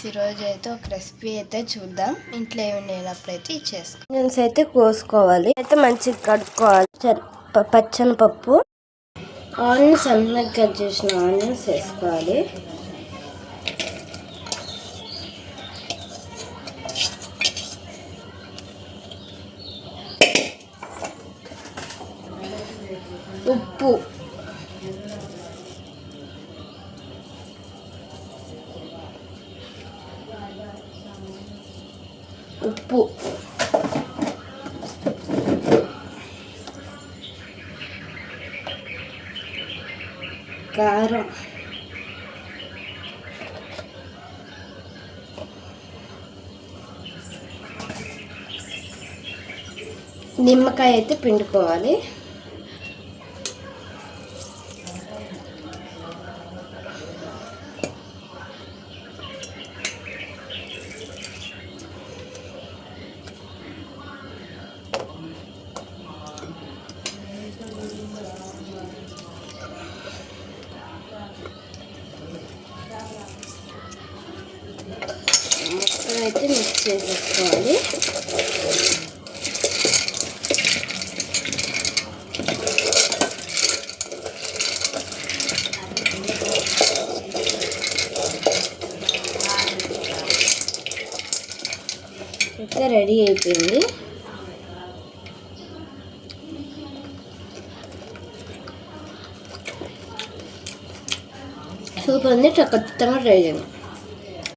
ఈరోజు అయితే ఒక రెసిపీ అయితే చూద్దాం. ఇంట్లో ఏమి లేనప్పుడైతే ఇచ్చేస్తాం. ఆనియన్స్ అయితే కోసుకోవాలి, అయితే మంచిగా కడుక్కోవాలి. పచ్చని పప్పు, ఆనియన్స్ సన్నగా కట్ చేసిన ఆనియన్స్ వేసుకోవాలి. ఉప్పు, కారం, నిమ్మకాయ అయితే పిండుకోవాలి. మొత్తం అయితే మిక్స్ చేసేసుకోవాలి. అయితే రెడీ అయిపోయింది. సూప్ ఉంది, ఖచ్చితంగా ట్రై చేయండి.